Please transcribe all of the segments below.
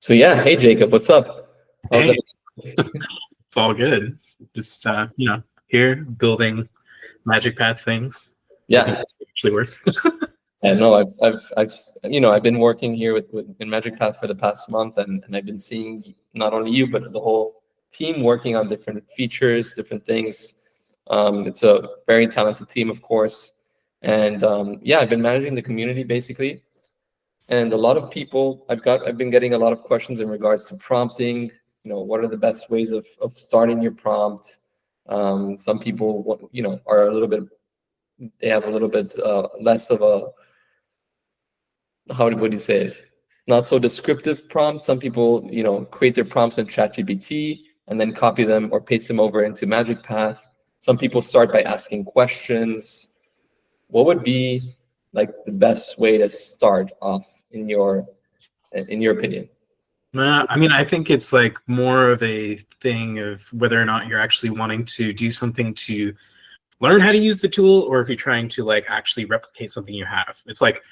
So yeah, hey Jacob, what's up? How's Hey, it? it's all good. Just here building MagicPath things. I think Yeah, it's actually worth. I know I've been working here in MagicPath for the past month, and I've been seeing not only you but the whole team working on different features, different things. It's a very talented team, of course, and yeah, I've been managing the community basically, and a lot of people I've been getting a lot of questions in regards to prompting. What are the best ways of starting your prompt? Some people, are a little bit, they have a little bit less of a, how would you say it? Not so descriptive prompt. Some people, create their prompts in ChatGPT and then copy them or paste them over into MagicPath. Some people start by asking questions. What would be like the best way to start off in your opinion? I mean, I think it's like more of a thing of whether or not you're actually wanting to do something to learn how to use the tool, or if you're trying to like actually replicate something you have. It's like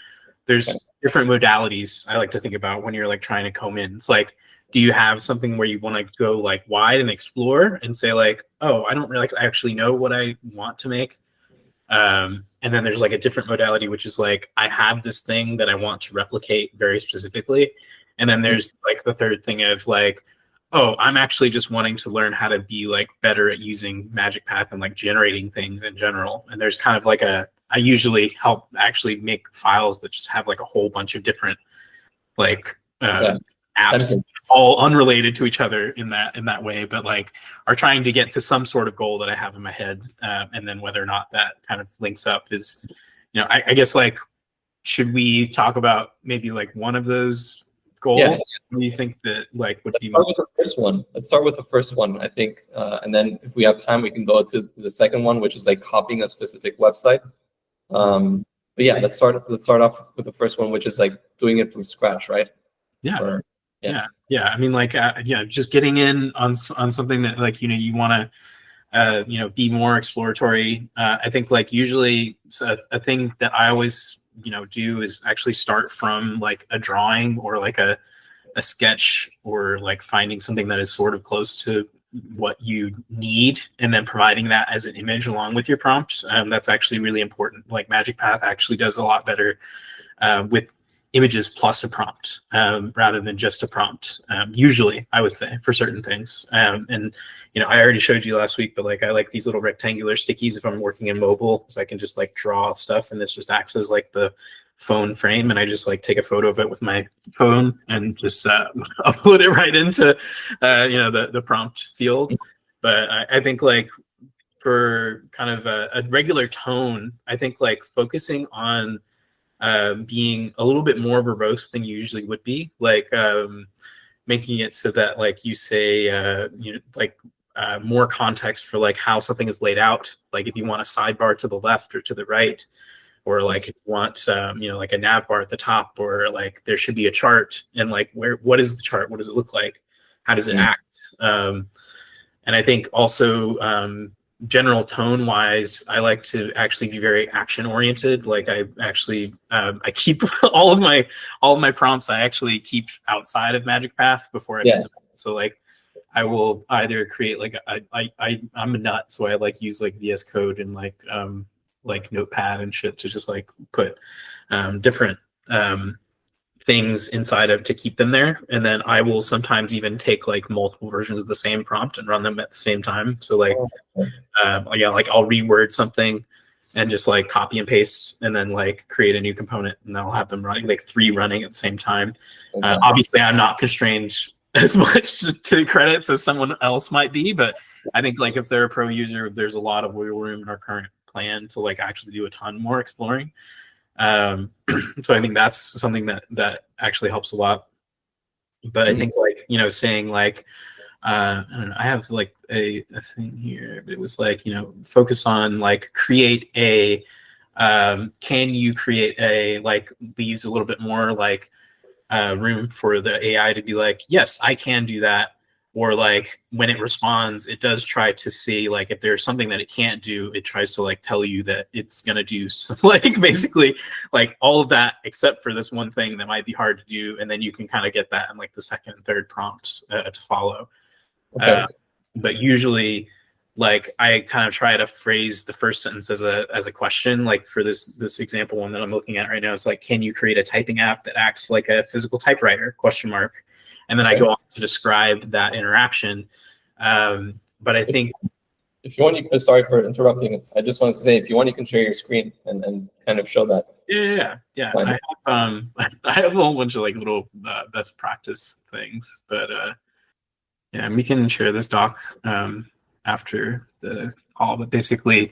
there's different modalities I like to think about when you're like trying to comb in. It's like, do you have something where you want to go like wide and explore and say like, oh, I don't really actually know what I want to make. And then there's like a different modality, which is like, I have this thing that I want to replicate very specifically. And then there's like the third thing of like, oh, I'm actually just wanting to learn how to be like better at using MagicPath and like generating things in general. And there's kind of like I usually help actually make files that just have like a whole bunch of different like Yeah. apps, all unrelated to each other in that way, but like are trying to get to some sort of goal that I have in my head. And then whether or not that kind of links up is, I guess like, should we talk about maybe like one of those goals? Yeah. What do you think that like would be Start with the first one. Let's start with the first one, I think, and then if we have time, we can go to the second one, which is like copying a specific website. But yeah, let's start off with the first one, which is like doing it from scratch, right? Yeah. Or, Yeah. I mean, like, just getting in on something that like, you want to, be more exploratory. I think like usually a thing that I always, do is actually start from like a drawing or like a sketch, or like finding something that is sort of close to what you need and then providing that as an image along with your prompt. That's actually really important. Like MagicPath actually does a lot better with images plus a prompt rather than just a prompt. Usually, I would say for certain things. And I already showed you last week, but like I like these little rectangular stickies if I'm working in mobile, so I can just like draw stuff, and this just acts as like the phone frame, and I just like take a photo of it with my phone and just upload it right into the prompt field. But I think like for kind of a regular tone, I think like focusing on being a little bit more verbose than you usually would be, like making it so that like you say more context for like how something is laid out, like if you want a sidebar to the left or to the right, or like if you want like a nav bar at the top, or like there should be a chart, and like what is the chart, what does it look like, how does it act. And I think also general tone wise, I like to actually be very action oriented. Like I actually I keep all of my prompts I actually keep outside of MagicPath before I put them in. So like I will either create like I'm a nut, so I like use like VS Code and like Notepad and shit to just like put different things inside of to keep them there. And then I will sometimes even take like multiple versions of the same prompt and run them at the same time. So like like I'll reword something and just like copy and paste, and then like create a new component, and I'll have them running, like 3 running at the same time. Obviously I'm not constrained as much to credits as someone else might be, but I think like if they're a pro user, there's a lot of wiggle room in our current plan to like actually do a ton more exploring. So I think that's something that actually helps a lot. But I think like saying like I don't know, I have like a thing here, but it was like focus on like create a can you create a, like leaves a little bit more like room for the AI to be like, yes, I can do that. or like when it responds, it does try to see like if there's something that it can't do, it tries to like tell you that it's gonna do like basically like all of that except for this one thing that might be hard to do, and then you can kind of get that in like the second and third prompts to follow. Okay. But usually, like I kind of try to phrase the first sentence as a question. Like for this example one that I'm looking at right now, it's like, can you create a typing app that acts like a physical typewriter? Question mark. And then I go on to describe that interaction. But I think if you want, sorry for interrupting. I just wanted to say, if you want, you can share your screen and kind of show that. Yeah. I have a whole bunch of like little best practice things, but yeah, we can share this doc after the call. But basically,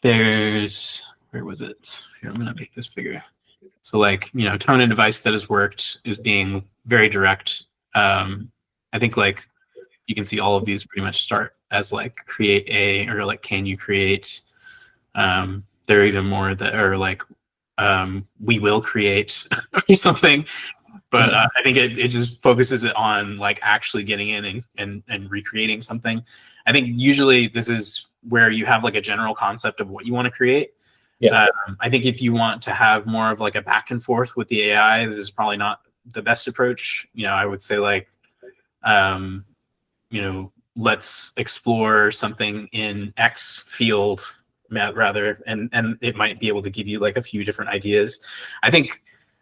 there's where was it? Here, I'm gonna make this bigger. So like, tone and device that has worked is being very direct. I think like you can see all of these pretty much start as like create a, or like, can you create? There are even more that are like, we will create or something. But I think it just focuses it on like actually getting in and recreating something. I think usually this is where you have like a general concept of what you want to create. Yeah. I think if you want to have more of like a back and forth with the AI, this is probably not the best approach. I would say like, let's explore something in X field rather, and it might be able to give you like a few different ideas. I think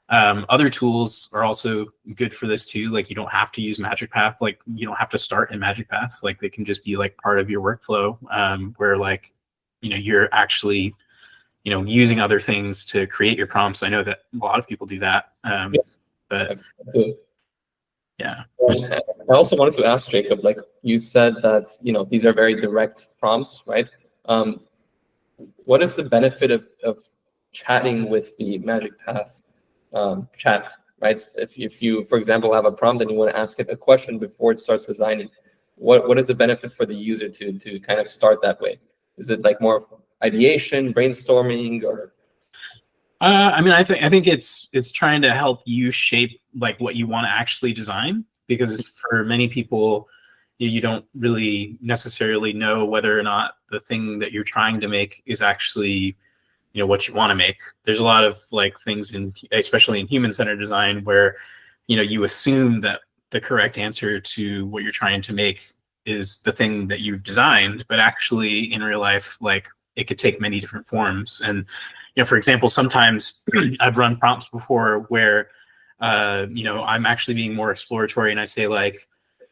other tools are also good for this too. Like you don't have to use MagicPath. Like you don't have to start in MagicPath. Like they can just be like part of your workflow, where like, you're actually, using other things to create your prompts. I know that a lot of people do that. But yeah. I also wanted to ask Jacob, like you said that, these are very direct prompts, right? What is the benefit of chatting with the MagicPath chat, right? If you, for example, have a prompt and you want to ask it a question before it starts designing, what is the benefit for the user to kind of start that way? Is it like more ideation, brainstorming, or? I mean, I think it's trying to help you shape like what you want to actually design, because for many people, you don't really necessarily know whether or not the thing that you're trying to make is actually, what you want to make. There's a lot of like things especially in human-centered design where, you assume that the correct answer to what you're trying to make is the thing that you've designed, but actually in real life, like it could take many different forms. And, for example, sometimes I've run prompts before where, I'm actually being more exploratory and I say like,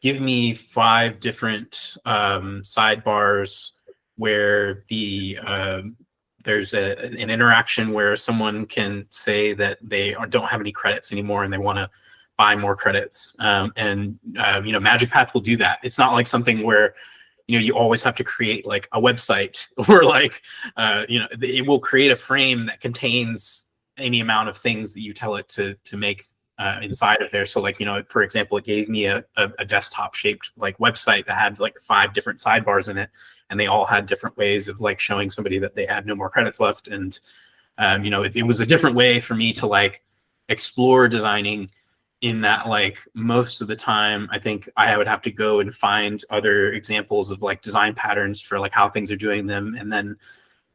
give me 5 different sidebars where there's an interaction where someone can say that they don't have any credits anymore and they want to buy more credits. MagicPath will do that. It's not like something where, you always have to create like a website or like, it will create a frame that contains any amount of things that you tell it to make inside of there. So like, for example, it gave me a desktop shaped like website that had like 5 different sidebars in it. And they all had different ways of like showing somebody that they had no more credits left. And, it was a different way for me to like explore designing, in that like most of the time, I think I would have to go and find other examples of like design patterns for like how things are doing them. And then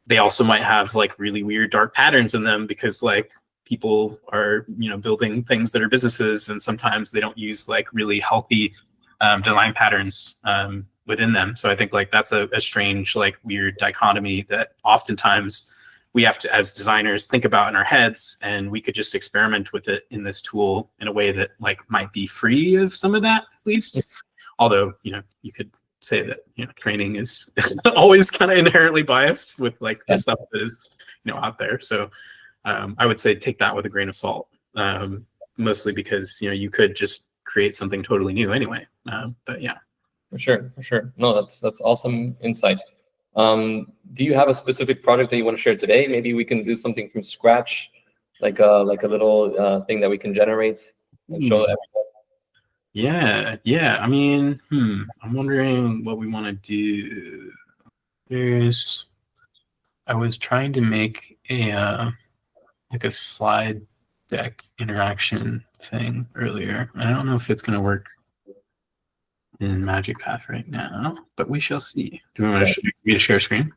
they also might have like really weird dark patterns in them because like people are, building things that are businesses, and sometimes they don't use like really healthy design patterns within them. So I think like that's a strange, like weird dichotomy that oftentimes we have to, as designers, think about in our heads, and we could just experiment with it in this tool in a way that like might be free of some of that, at least. Although, you could say that, training is always kind of inherently biased with like the stuff that is, out there. So I would say take that with a grain of salt, mostly because, you could just create something totally new anyway. But yeah. For sure. No, that's awesome insight. Do you have a specific project that you want to share today? Maybe we can do something from scratch, like a little thing that we can generate and show everyone. Yeah. I mean, I'm wondering what we want to do. I was trying to make a like a slide deck interaction thing earlier. I don't know if it's gonna work in MagicPath right now, but we shall see. Do we want me to share screen?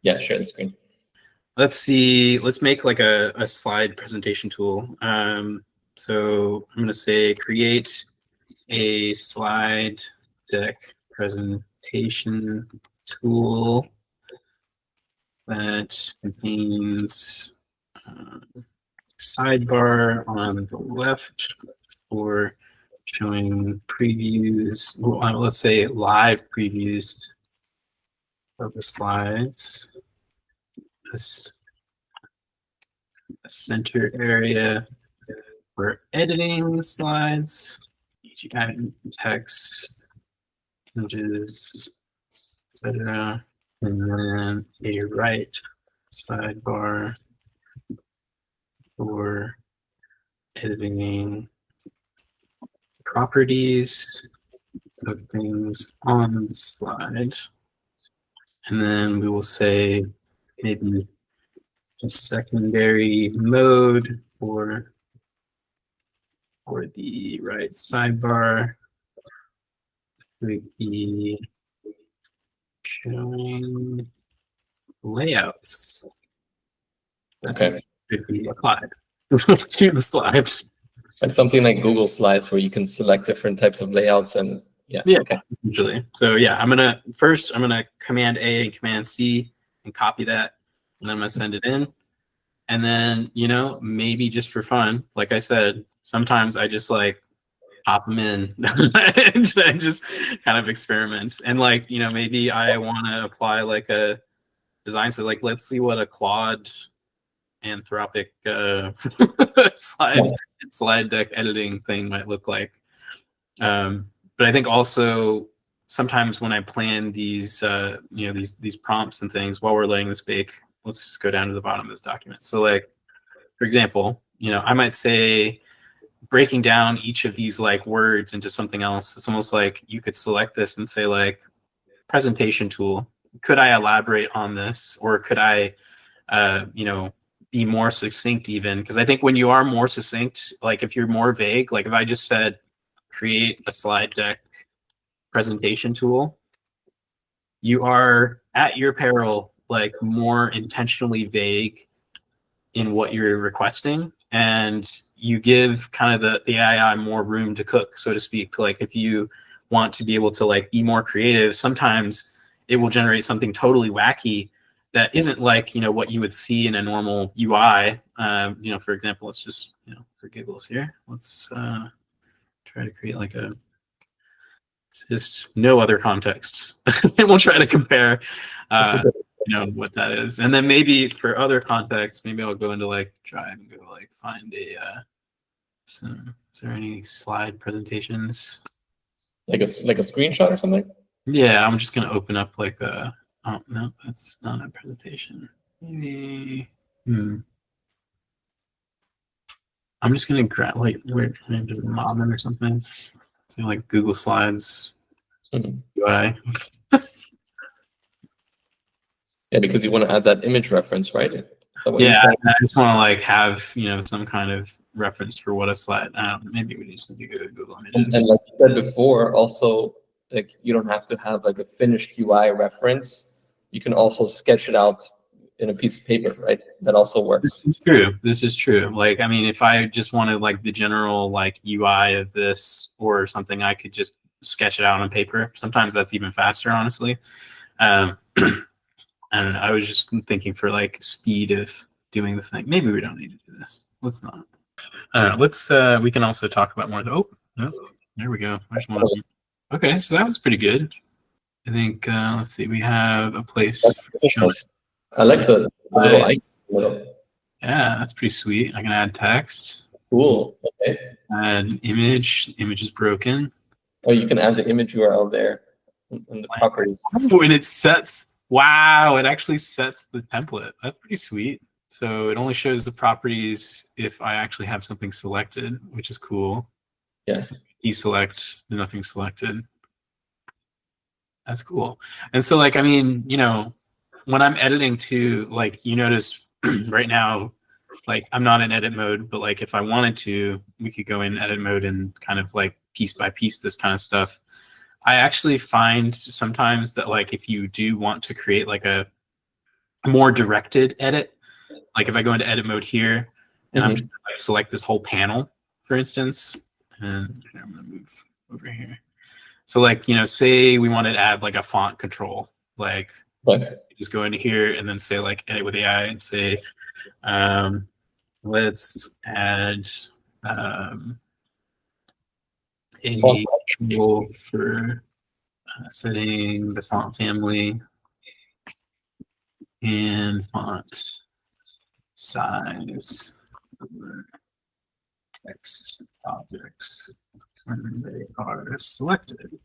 Yeah, share the screen. Let's see. Let's make like a slide presentation tool. So I'm going to say create a slide deck presentation tool that contains sidebar on the left for showing previews. Well, let's say live previews of the slides. This a center area for editing the slides. Adding text, images, etc. And then a right sidebar for editing properties of things on the slide. And then we will say maybe a secondary mode for the right sidebar would be showing layouts that could be applied to the slides. Like something like Google Slides where you can select different types of layouts and usually. So yeah, I'm gonna Command A and Command C and copy that, and then I'm gonna send it in. And then, maybe just for fun, like I said, sometimes I just like pop them in and just kind of experiment. And like, maybe I want to apply like a design. So like, let's see what a Claude Anthropic slide deck editing thing might look like. But I think also sometimes when I plan these, these prompts and things while we're letting this bake, let's just go down to the bottom of this document. So like, for example, I might say breaking down each of these like words into something else. It's almost like you could select this and say like presentation tool. Could I elaborate on this, or could I, be more succinct even? Because I think when you are more succinct, like if you're more vague, like if I just said create a slide deck presentation tool, you are at your peril like more intentionally vague in what you're requesting, and you give kind of the AI more room to cook, so to speak. Like if you want to be able to like be more creative, sometimes it will generate something totally wacky that isn't like, what you would see in a normal UI. For example, let's just, for giggles here, let's try to create like just no other context. And we'll try to compare, what that is. And then maybe for other context, maybe I'll go into like Drive and go like find a, is there any slide presentations? Like a screenshot or something? Yeah, I'm just going to open up like a, oh, no, that's not a presentation. Maybe, I'm just going to grab, like, where Modern or something. So like Google Slides UI. Yeah, because you want to add that image reference, right? Yeah, I just want to like have some kind of reference for what a slide. Maybe we just need to go to Google Images. And like you said before, also like you don't have to have like a finished UI reference. You can also sketch it out in a piece of paper, right? That also works. This is true. Like, I mean, if I just wanted like the general like UI of this or something, I could just sketch it out on paper. Sometimes that's even faster, honestly. I don't know. I was just thinking for like speed of doing the thing. Maybe we don't need to do this. Let's not. I don't know. Let's. We can also talk about more. Oh, there we go. There's one of them. Okay, so that was pretty good. I think. Let's see. We have a place. I like the little icon. Yeah, that's pretty sweet. I can add text. Cool. Okay. Add image. Image is broken. Oh, you can add the image URL there in the properties. When it sets. Wow, it actually sets the template. That's pretty sweet. So it only shows the properties if I actually have something selected, which is cool. Yeah. Deselect, nothing selected. That's cool. And so like, I mean, when I'm editing too, like you notice right now, like I'm not in edit mode, but like if I wanted to, we could go in edit mode and kind of like piece by piece this kind of stuff. I actually find sometimes that like if you do want to create like a more directed edit, like if I go into edit mode here and I'm just like select this whole panel, for instance, and I'm gonna move over here. So like, say we wanted to add like a font control, like just go into here and then say like edit with AI and say, let's add a control for setting the font family and font size for text objects when they are selected.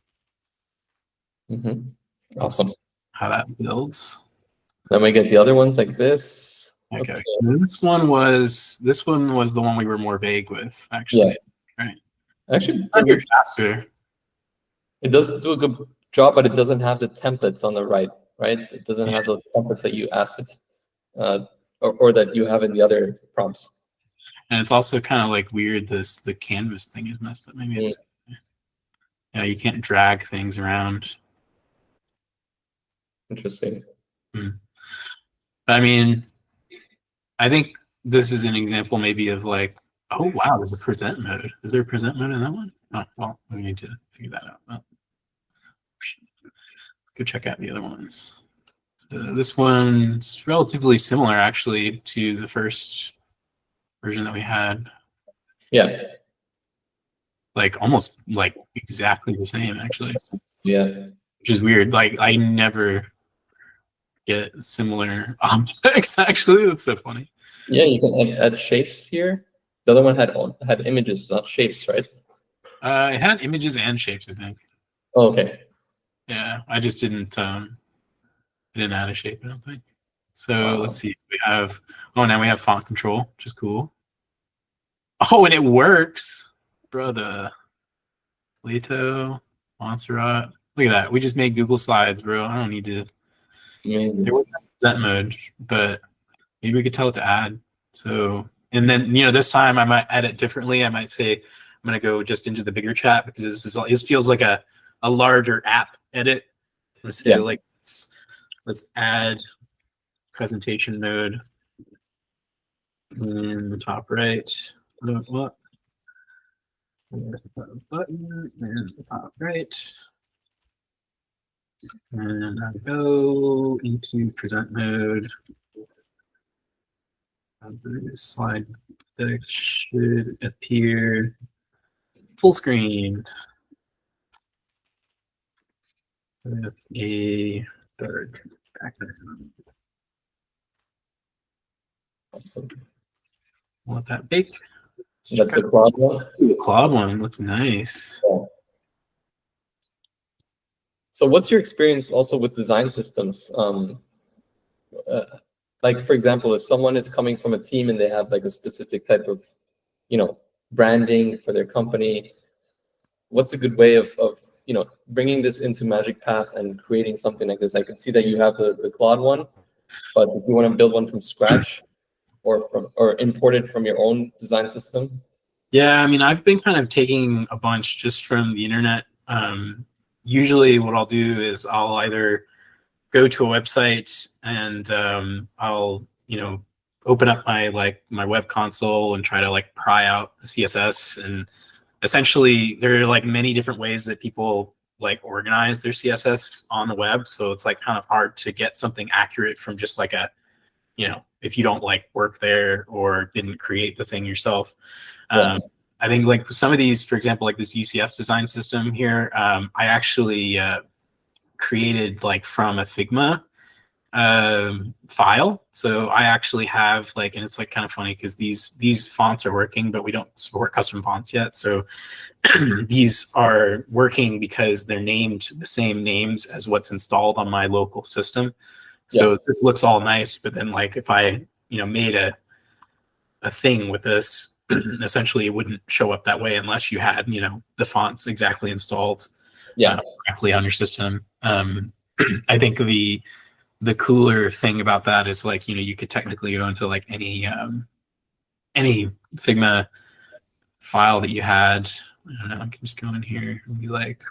Awesome. How that builds. Then we get the other ones like this. Okay. This one was the one we were more vague with, actually. Yeah. Right. Actually, faster. It does do a good job, but it doesn't have the templates on the right? It doesn't have those templates that you asked it, or that you have in the other prompts. And it's also kind of like weird. The canvas thing is messed up. Maybe it's you can't drag things around. Interesting. I mean, I think this is an example maybe of like, oh wow, there's a present mode. Is there a present mode in that one? Oh well, we need to figure that out. Well, go check out the other ones. This one's relatively similar actually to the first version that we had. Yeah. Like almost like exactly the same actually. Yeah. Which is weird. Like I never get similar objects actually. That's so funny. Yeah, you can add shapes here. The other one had images, not shapes, right? It had images and shapes, I think. Oh, okay. Yeah, I just didn't add a shape, I don't think. So let's see. We have now we have font control, which is cool. Oh, and it works, brother. Leto, Montserrat. Look at that. We just made Google Slides, bro. I don't need to. Amazing. There wasn't that mode, but maybe we could tell it to add. So, and then this time I might add it differently. I might say I'm gonna go just into the bigger chat because this feels like a larger app edit. I'm gonna say like let's add presentation mode in the top right. What? With the button in the top right. And I go into present mode. The slide deck should appear full screen with a dark background. Awesome. Want that big? So that's the Claude one. The Claude one looks nice. Yeah. So what's your experience also with design systems? Like, for example, if someone is coming from a team and they have like a specific type of, branding for their company, what's a good way of bringing this into MagicPath and creating something like this? I can see that you have the Claude one, but if you want to build one from scratch or import it from your own design system. Yeah, I mean, I've been kind of taking a bunch just from the internet. Usually what I'll do is I'll either go to a website and I'll, open up my web console and try to like pry out the CSS. And essentially there are like many different ways that people like organize their CSS on the web. So it's like kind of hard to get something accurate from just like a, if you don't like work there or didn't create the thing yourself. Yeah. I think like some of these, for example, like this UCF design system here, I actually created like from a Figma file. So I actually have like, and it's like kind of funny because these fonts are working, but we don't support custom fonts yet. So these are working because they're named the same names as what's installed on my local system. So this looks all nice, but then like if I made a thing with this, essentially it wouldn't show up that way unless you had the fonts exactly installed correctly on your system. I think the cooler thing about that is like you could technically go into like any Figma file that you had. I don't know, I can just go in here and be like,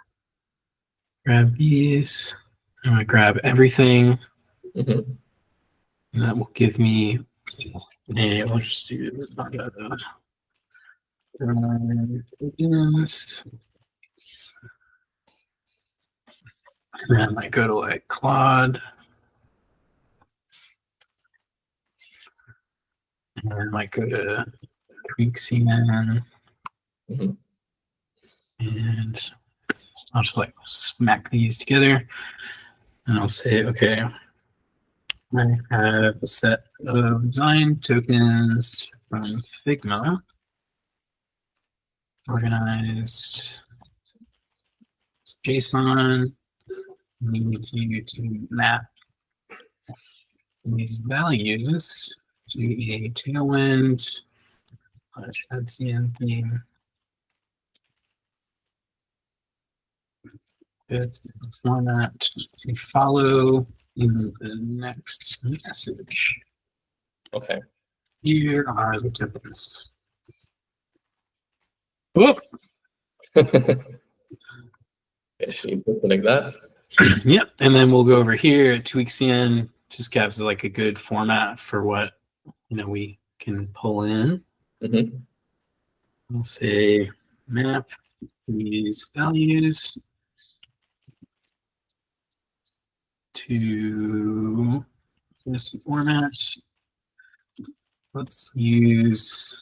grab these. I'm gonna grab everything. Mm-hmm. And that will give me a, I'll just do tokens. And then I might go to like Claude. And then I might go to CN. Mm-hmm. And I'll just like smack these together. And I'll say, okay, I have a set of design tokens from Figma organized as JSON. We need you to map these values to a tailwind /CN theme with format to follow in the next message. Okay. Here are the tokens. Whoop. Okay, so you put it like that. Yep. And then we'll go over here, tweak CN, just gives like a good format for what we can pull in. Mm-hmm. We'll say map these values to this format. Let's use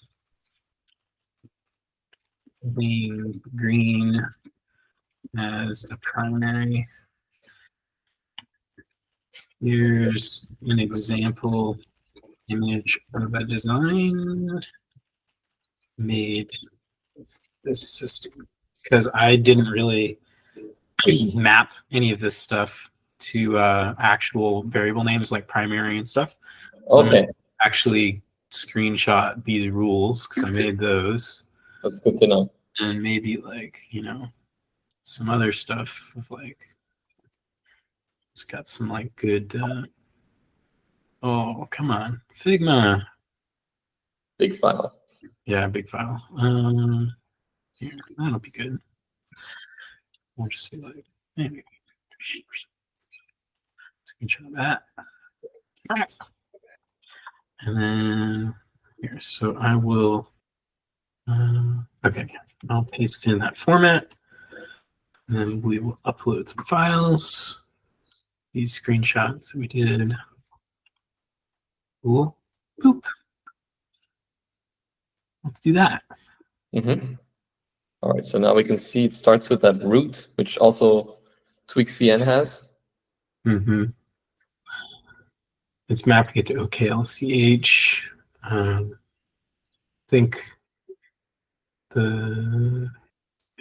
the green as a primary. Here's an example image of a design made with this system, because I didn't really map any of this stuff to actual variable names like primary and stuff. So I'm going to actually screenshot these rules because I made those. That's good to know. And maybe like, some other stuff of like, it's got some like good, oh, come on, Figma. Big file. Yeah, big file. Here, that'll be good. We'll just say like, maybe screenshot that. And then here, so I will, okay, I'll paste in that format. And then we will upload some files. These screenshots we did. Cool. Boop. Let's do that. Mm-hmm. All right, so now we can see it starts with that root, which also tweakcn has. Mm-hmm. It's mapping it to OKLCH. I think it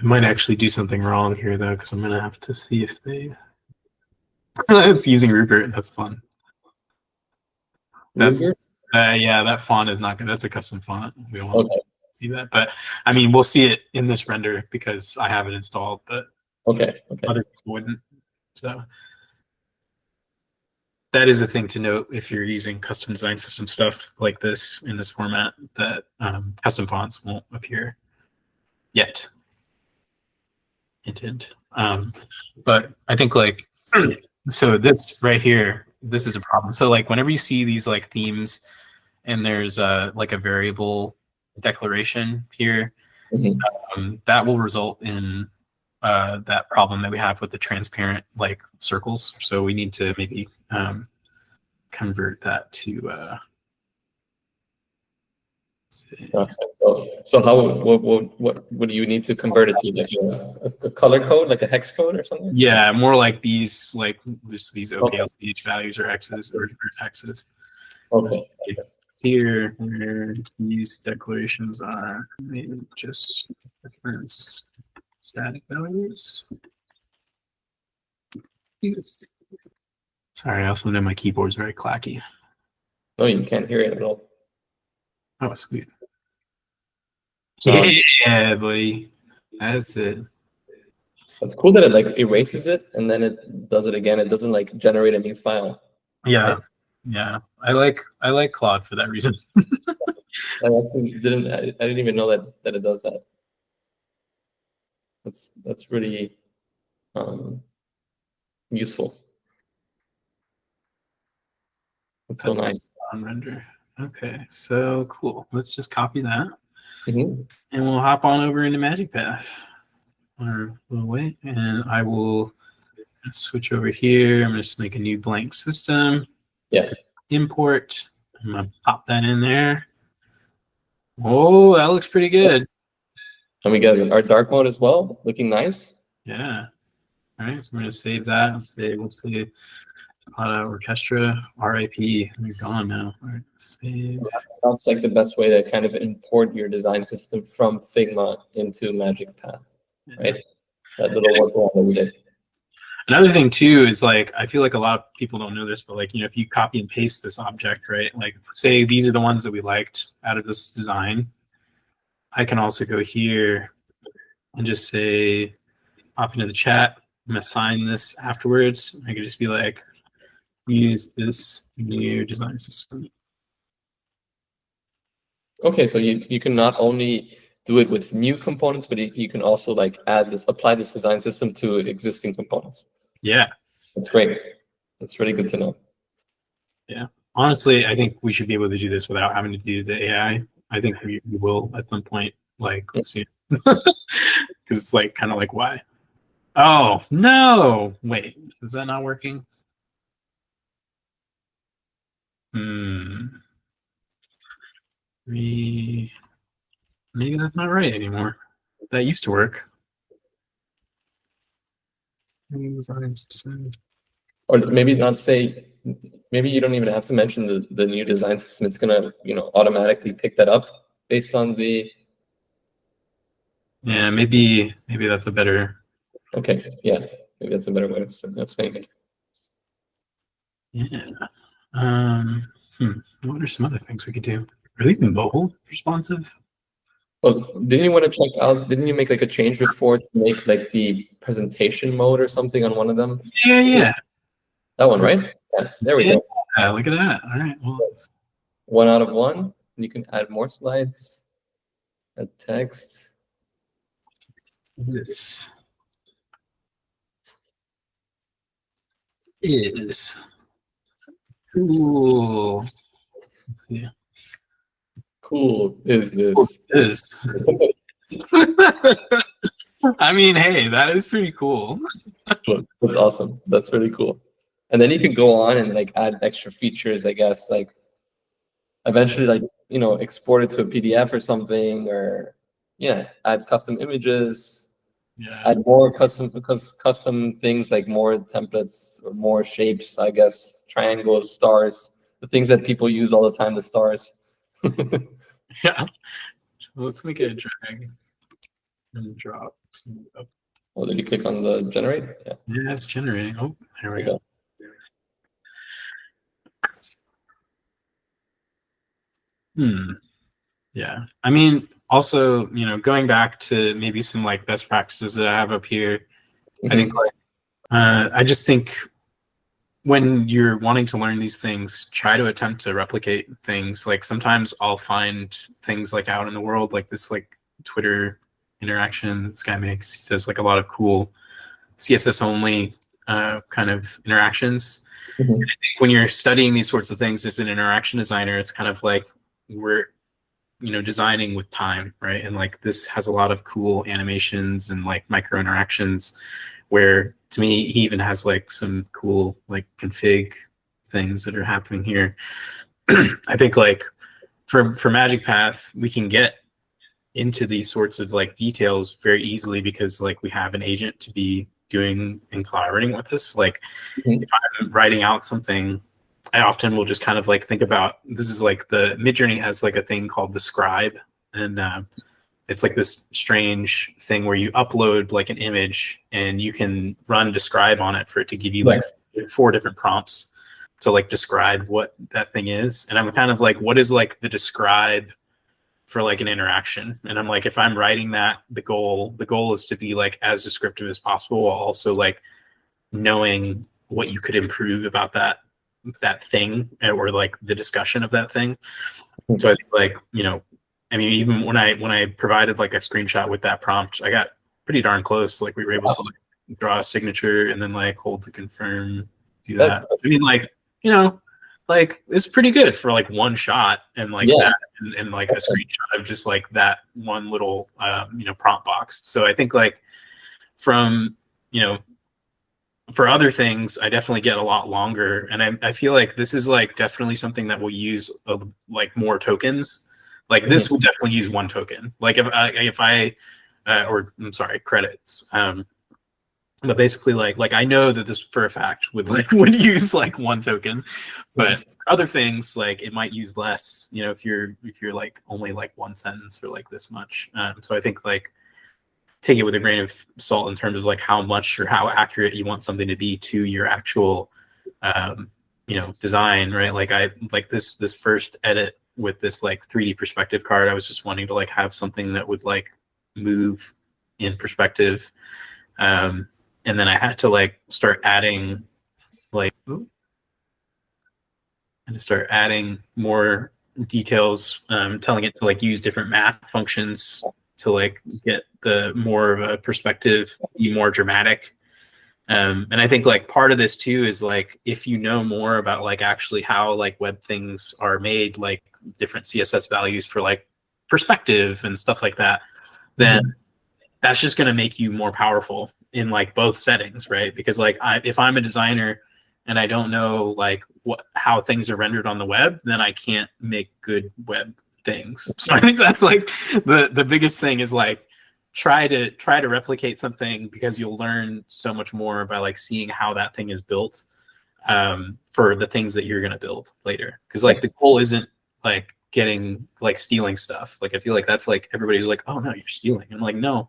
might actually do something wrong here though, because I'm gonna have to see if they. It's using Rupert. That's fun. That's yeah. That font is not good. That's a custom font. We won't see that, but I mean, we'll see it in this render because I have it installed. But other people wouldn't. So that is a thing to note if you're using custom design system stuff like this in this format, that custom fonts won't appear yet. Hint. But I think like, so this right here, this is a problem. So like whenever you see these like themes and there's like a variable declaration here, that will result in that problem that we have with the transparent like circles. So we need to maybe convert that to so how what do you need to convert it to, like a color code, like a hex code or something? Yeah, more like these, like just these OKLCH values or X's or X's. Okay. Here, where these declarations are made just reference static values. Yes. Sorry, I also know my keyboard's very clacky. No, you can't hear it at all. Oh, sweet. Yeah, buddy. That's it. It's cool that it like erases it and then it does it again. It doesn't like generate a new file. Yeah, yeah. I like Claude for that reason. I actually didn't even know that it does that. That's really useful. That's so nice. On render. Okay, so cool. Let's just copy that. Mm-hmm. And we'll hop on over into MagicPath. We'll wait, and I will switch over here. I'm going to make a new blank system. Yeah. Import. I'm going to pop that in there. Oh, that looks pretty good. And we get our dark mode as well, looking nice. Yeah. All right, so I'm going to save that. We'll say Orchestra, RIP. They're gone now. All right, save. That's like the best way to kind of import your design system from Figma into MagicPath, right? That little workaround that we did. Another thing too is like, I feel like a lot of people don't know this, but like, if you copy and paste this object, right? Like say these are the ones that we liked out of this design. I can also go here and just say, pop into the chat. I'm gonna assign this afterwards. I could just be like, use this new design system. Okay, so you can not only do it with new components, but you can also like apply this design system to existing components. Yeah. That's great. That's really good to know. Yeah. Honestly, I think we should be able to do this without having to do the AI. I think we will at some point, like, soon. Because it's like kind of like, why? Oh, no. Wait, is that not working? Maybe that's not right anymore. That used to work. Or maybe not say, maybe you don't even have to mention the new design system. It's gonna, automatically pick that up based on the. Yeah, maybe that's a better. Okay, yeah, maybe that's a better way of saying it. Yeah. What are some other things we could do? Are these mobile responsive? Well, didn't you want to check out? Didn't you make like a change before to make like the presentation mode or something on one of them? Yeah. That one, right? Yeah, there we go. Yeah, look at that. All right. Well, 1 out of 1. You can add more slides, add text. This is cool. Let's see. Cool is this? I mean, hey, that is pretty cool. That's awesome. That's really cool. And then you can go on and like add extra features, I guess, like eventually like, export it to a PDF or something, or add custom images, add more custom things like more templates or more shapes, I guess, triangles, stars, the things that people use all the time, the stars. Yeah. Let's make it a drag and drop. Oh, did you click on the generate? Yeah, it's generating. Oh, there we go. Yeah. I mean, also, going back to maybe some like best practices that I have up here, I think I just think when you're wanting to learn these things, try to attempt to replicate things. Like sometimes I'll find things like out in the world, like this like Twitter interaction this guy makes. He does like a lot of cool CSS only kind of interactions. I think when you're studying these sorts of things as an interaction designer, it's kind of like we're designing with time, right? And like this has a lot of cool animations and like micro interactions where to me he even has like some cool like config things that are happening here. I think like for MagicPath we can get into these sorts of like details very easily because like we have an agent to be doing and collaborating with us. Like if I'm writing out something, I often will just kind of like think about, this is like the Midjourney has like a thing called Describe, and it's like this strange thing where you upload like an image and you can run Describe on it for it to give you like 4 different prompts to like describe what that thing is. And I'm kind of like, what is like the describe for like an interaction? And I'm like, if I'm writing that, the goal is to be like as descriptive as possible while also like knowing what you could improve about that thing or like the discussion of that thing. So I think like, I mean, even when I provided like a screenshot with that prompt, I got pretty darn close. Like we were able to like draw a signature and then like hold to confirm, do That's that. I mean, like, you know, like it's pretty good for like one shot and like yeah. that and like a screenshot of just like that one little you know, prompt box. So I think like from, you know, for other things, I definitely get a lot longer, and I feel like this is like definitely something that will use like more tokens. Like this will definitely use one token. Like if I or I'm sorry, credits. But basically, like I know that this for a fact would use like one token, but other things like it might use less. You know, if you're like only like one sentence or like this much. So I think like take it with a grain of salt in terms of like how much or how accurate you want something to be to your actual you know, design, right? Like I like this first edit with this like 3D perspective card, I was just wanting to like have something that would like move in perspective, and then I had to like start adding like and start adding more details, telling it to like use different math functions to like get the more of a perspective, be more dramatic. And I think like part of this too is like if you know more about like actually how like web things are made, like different CSS values for like perspective and stuff like that, then that's just going to make you more powerful in like both settings, right? Because like if I'm a designer and I don't know like how things are rendered on the web, then I can't make good web things. So I think that's like the biggest thing is like try to replicate something, because you'll learn so much more by like seeing how that thing is built for the things that you're going to build later. Because like the goal isn't like getting like stealing stuff. Like I feel like that's like everybody's like, oh no, you're stealing. I'm like, no,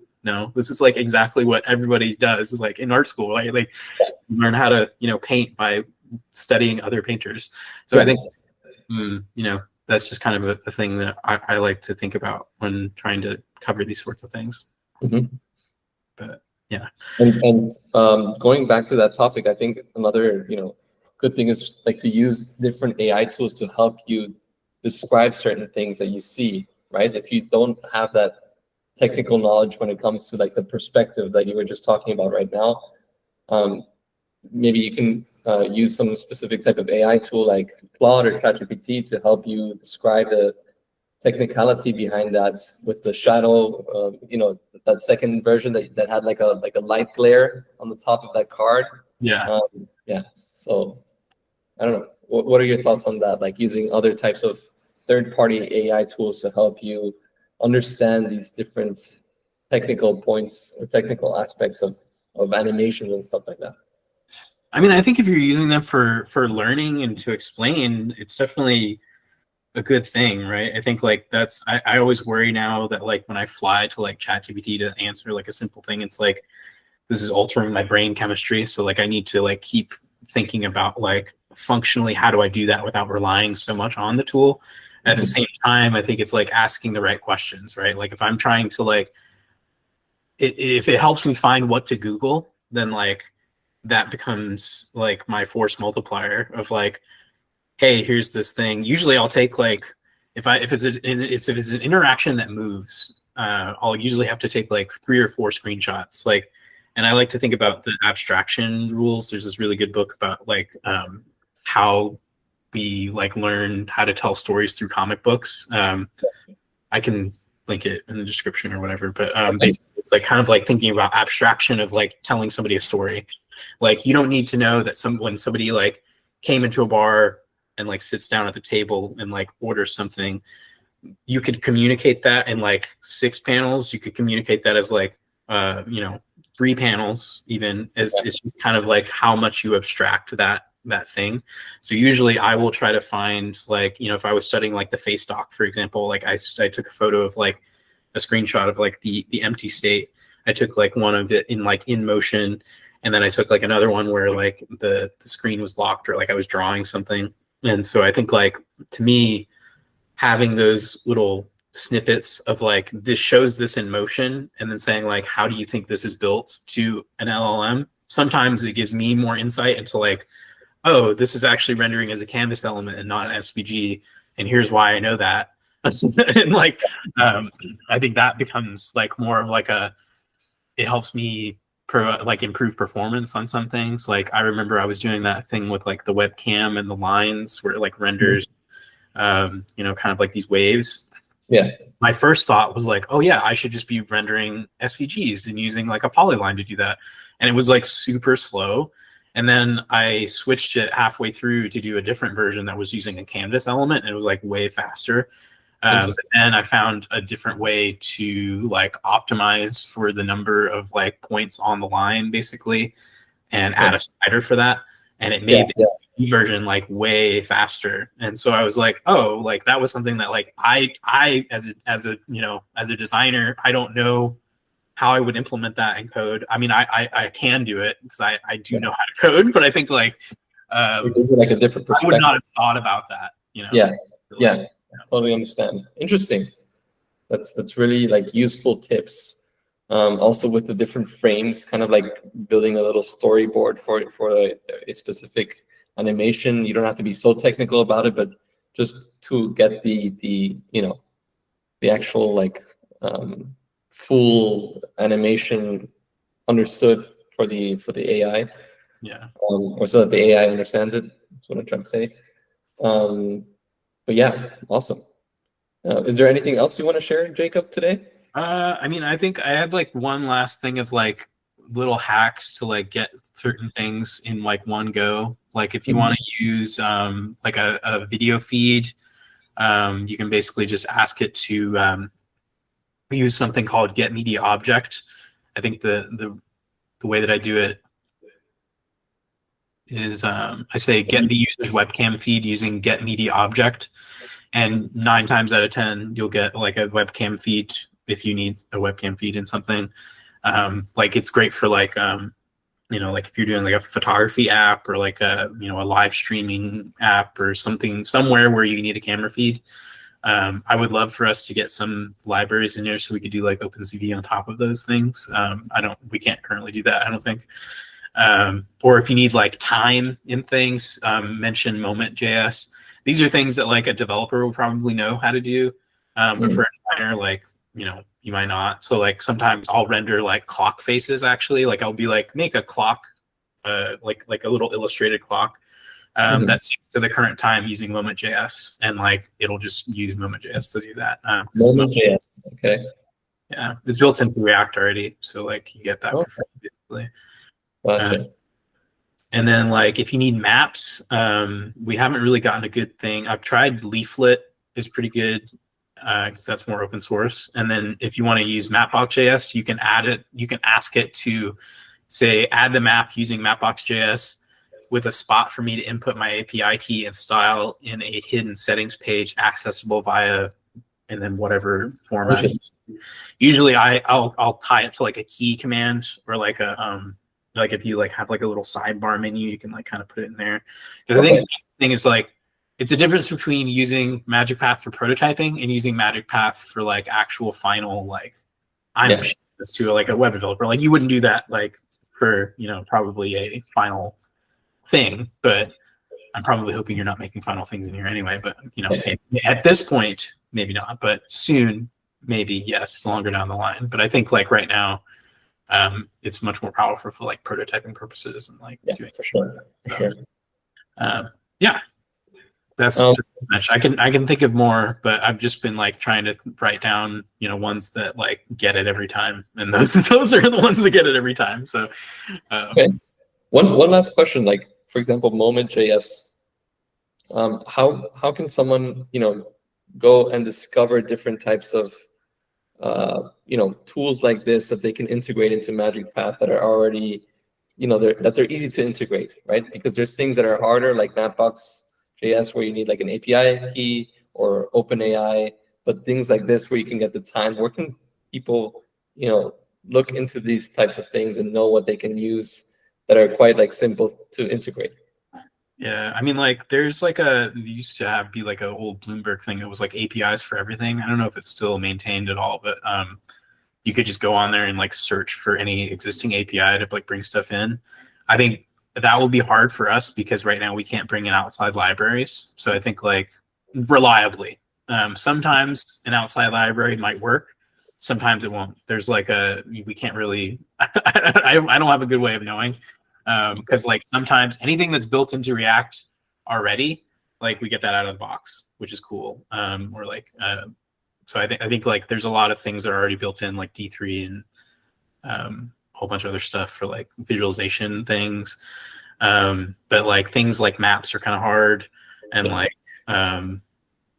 this is like exactly what everybody does is like in art school, right? Like you learn how to, you know, paint by studying other painters. So I think you know, that's just kind of a thing that I like to think about when trying to cover these sorts of things. But yeah, and going back to that topic, I think another, you know, good thing is like to use different AI tools to help you describe certain things that you see, right? If you don't have that technical knowledge when it comes to like the perspective that you were just talking about right now, maybe you can use some specific type of AI tool like Claude or ChatGPT to help you describe the technicality behind that with the shadow, you know, that second version that had like a light glare on the top of that card. Yeah. Yeah. So I don't know. What are your thoughts on that? Like using other types of third-party AI tools to help you understand these different technical points or technical aspects of animations and stuff like that. I mean, I think if you're using them for learning and to explain, it's definitely a good thing, right? I think like that's I always worry now that like when I fly to like ChatGPT to answer like a simple thing, it's like this is altering my brain chemistry. So like I need to like keep thinking about like functionally how do I do that without relying so much on the tool. At the same time, I think it's like asking the right questions, right? Like if I'm trying to like if it helps me find what to Google, then like that becomes like my force multiplier of like, hey, here's this thing. Usually I'll take like if it's an interaction that moves, I'll usually have to take like 3 or 4 screenshots. Like, and I like to think about the abstraction rules. There's this really good book about like how we like learn how to tell stories through comic books. I can link it in the description or whatever, but basically it's like kind of like thinking about abstraction of like telling somebody a story. Like you don't need to know that when somebody like came into a bar and like sits down at the table and like orders something, you could communicate that in like 6 panels. You could communicate that as like you know, 3 panels, even as it's kind of like how much you abstract that thing. So usually I will try to find like, you know, if I was studying like the face dock, for example, like I took a photo of like a screenshot of like the empty state. I took like one of it in like in motion, and then I took like another one where like the screen was locked or like I was drawing something. And so I think like to me, having those little snippets of like this shows this in motion and then saying like, how do you think this is built to an LLM? Sometimes it gives me more insight into like, oh, this is actually rendering as a canvas element and not an SVG. And here's why I know that. And like, I think that becomes like more of like it helps me improve performance on some things. Like I remember I was doing that thing with like the webcam and the lines where it like renders, kind of like these waves. Yeah. My first thought was like, oh yeah, I should just be rendering SVGs and using like a polyline to do that. And it was like super slow. And then I switched it halfway through to do a different version that was using a canvas element, and it was like way faster. But then I found a different way to like optimize for the number of like points on the line, basically, and add a slider for that. And it made the version like way faster. And so I was like, oh, like that was something that like I as a designer, I don't know how I would implement that in code. I mean, I can do it because I do know how to code, but I think like like a different perspective. I would not have thought about that, Yeah. Totally understand. Interesting. That's really like useful tips. Also with the different frames, kind of like building a little storyboard for a specific animation. You don't have to be so technical about it, but just to get the actual like full animation understood for the AI. Yeah. Or so that the AI understands it. That's what I'm trying to say. But yeah, awesome. Is there anything else you want to share, Jacob, today? I mean, I think I had like one last thing of like little hacks to like get certain things in like one go. Like if you want to use like a video feed, you can basically just ask it to use something called get media object. I think the way that I do it is I say get the user's webcam feed using get media object, and 9 times out of 10 you'll get like a webcam feed if you need a webcam feed in something. Like it's great for like like if you're doing like a photography app or like a a live streaming app or something somewhere where you need a camera feed. I would love for us to get some libraries in there so we could do like OpenCV on top of those things. We can't currently do that, I don't think. Or if you need like time in things, mention Moment.js. These are things that like a developer will probably know how to do, but for a designer, like you might not. So like sometimes I'll render like clock faces. Actually, like I'll be like make a clock, like a little illustrated clock that syncs to the current time using Moment.js, and like it'll just use Moment.js to do that. Moment.js, okay. Yeah, it's built into React already, so like you get that for free, basically. Gotcha. And then like if you need maps, we haven't really gotten a good thing. I've tried Leaflet, is pretty good because that's more open source. And then if you want to use Mapbox.js, you can add it. You can ask it to say add the map using Mapbox.js with a spot for me to input my API key and style in a hidden settings page accessible via and then whatever format. Usually I'll tie it to like a key command or like a like if you like have like a little sidebar menu, you can like kind of put it in there. Because I think the thing is like it's a difference between using MagicPath for prototyping and using MagicPath for like actual final like I'm this to like a web developer. Like you wouldn't do that like for probably a final thing, but I'm probably hoping you're not making final things in here anyway. But at this point, maybe not, but soon, maybe yes, longer down the line. But I think like right now, it's much more powerful for like prototyping purposes and like doing for sure. Yeah, that's pretty much. I can think of more, but I've just been like trying to write down ones that like get it every time, and those are the ones that get it every time. So okay, one last question, like for example, Moment.js. How can someone go and discover different types of tools like this that they can integrate into MagicPath that are already, they're easy to integrate, right? Because there's things that are harder, like Mapbox.js, where you need like an API key or OpenAI, but things like this where you can get the time. Where can people, look into these types of things and know what they can use that are quite like simple to integrate? Yeah, I mean, like, there's like used to be like an old Bloomberg thing that was like APIs for everything. I don't know if it's still maintained at all, but you could just go on there and like search for any existing API to like bring stuff in. I think that will be hard for us because right now we can't bring in outside libraries. So I think like reliably, sometimes an outside library might work. sometimes it won't. There's like we can't really, I don't have a good way of knowing. Because like sometimes anything that's built into React already, like we get that out of the box, which is cool. Or like, so I think like there's a lot of things that are already built in, like D3 and a whole bunch of other stuff for like visualization things. But like things like maps are kind of hard, and like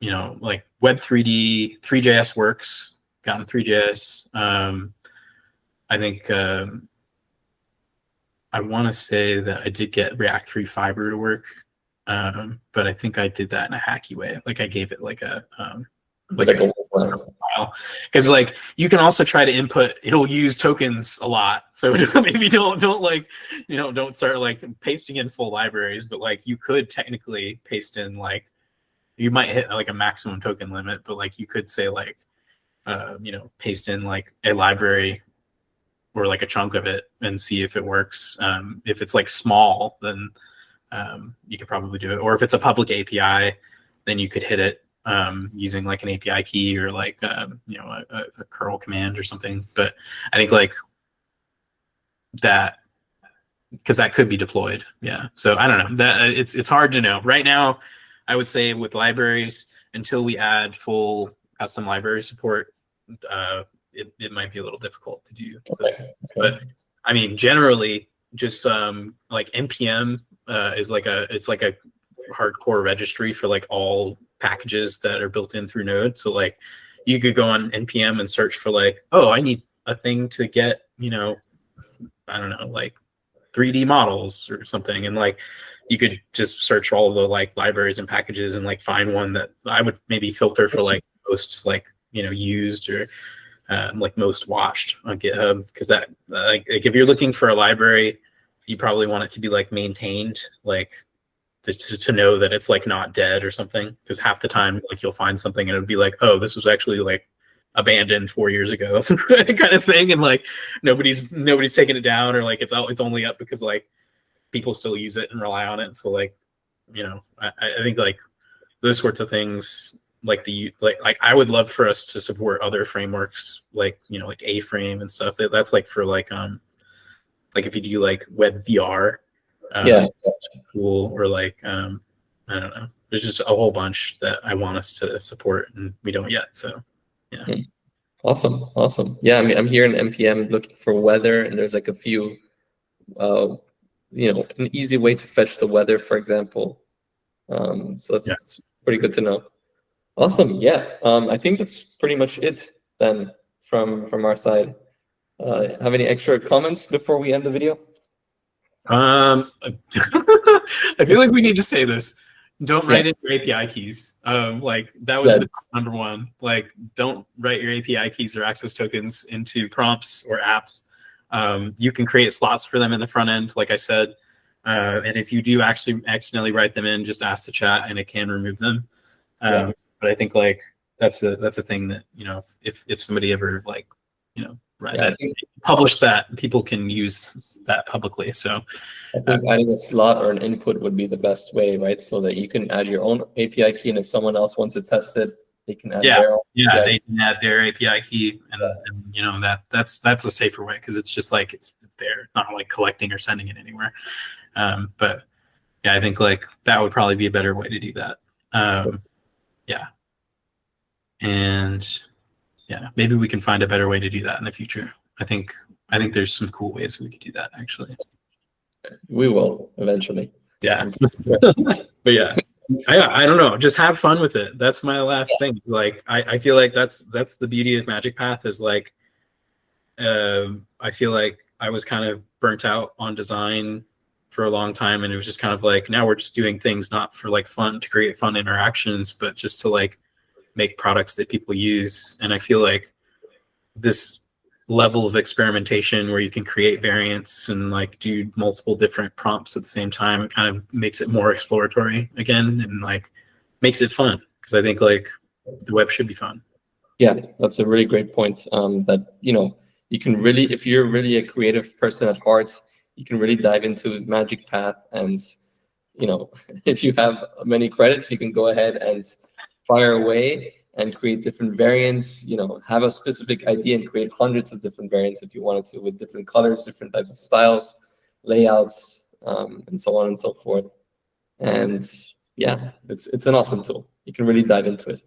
you know, like Web 3D, 3JS works. Gotten 3JS. I think I want to say that I did get React 3 Fiber to work, but I think I did that in a hacky way. Like I gave it like a file, because like you can also try to input. It'll use tokens a lot, so maybe don't like, you know, don't start like pasting in full libraries. But like you could technically paste in, like, you might hit like a maximum token limit, but like you could say like you know, paste in like a library or like a chunk of it and see if it works. If it's like small, then you could probably do it. Or if it's a public API, then you could hit it using like an API key or like you know, a curl command or something. But I think like that, because that could be deployed. Yeah. So I don't know. That it's hard to know right now. I would say with libraries, until we add full custom library support, it might be a little difficult to do. But I mean, generally, just like npm is like it's like a hardcore registry for like all packages that are built in through Node. So like you could go on npm and search for like, oh, I need a thing to get, you know, I don't know, like 3D models or something, and like you could just search all of the like libraries and packages and like find one that I would maybe filter for like most, like, you know, used or like most watched on GitHub, because that like if you're looking for a library, you probably want it to be like maintained, like to know that it's like not dead or something, because half the time like you'll find something and it'll be like, oh, this was actually like abandoned 4 years ago kind of thing, and like nobody's taken it down, or like it's only up because like people still use it and rely on it. So like, you know, I think like those sorts of things, like I would love for us to support other frameworks, like, you know, like A-Frame and stuff. That's like for like if you do like web VR, yeah, cool. Or like I don't know. There's just a whole bunch that I want us to support, and we don't yet. So yeah. Awesome. Yeah, I mean, I'm here in npm looking for weather, and there's like a few, you know, an easy way to fetch the weather, for example. So that's pretty good to know. Awesome. Yeah. I think that's pretty much it then from our side. Have any extra comments before we end the video? I feel like we need to say this. Don't write in your API keys. Like that was the number one. Like, don't write your API keys or access tokens into prompts or apps. You can create slots for them in the front end, like I said. And if you do actually accidentally write them in, just ask the chat and it can remove them. But I think like that's a thing that, you know, if somebody ever like, you know, publish that, people can use that publicly. So I think adding a slot or an input would be the best way, right? So that you can add your own API key, and if someone else wants to test it, they can add their own. Yeah, they can add their API key, and you know, that's a safer way, because it's just like it's there, not like collecting or sending it anywhere. But yeah, I think like that would probably be a better way to do that. Yeah, and yeah, maybe we can find a better way to do that in the future. I think there's some cool ways we could do that, actually. We will eventually. Yeah. But yeah, I don't know. Just have fun with it. That's my last thing. Like, I feel like that's the beauty of MagicPath, is like, I feel like I was kind of burnt out on design for a long time, and it was just kind of like, now we're just doing things not for like fun, to create fun interactions, but just to like make products that people use. And I feel like this level of experimentation where you can create variants and like do multiple different prompts at the same time, it kind of makes it more exploratory again, and like makes it fun, because I think like the web should be fun. Yeah, that's a really great point. That, you know, you can really, if you're really a creative person at heart, you can really dive into MagicPath, and, you know, if you have many credits, you can go ahead and fire away. and create different variants. You know, have a specific idea and create hundreds of different variants if you wanted to, with different colors, different types of styles, layouts, and so on and so forth. And yeah, it's an awesome tool. You can really dive into it.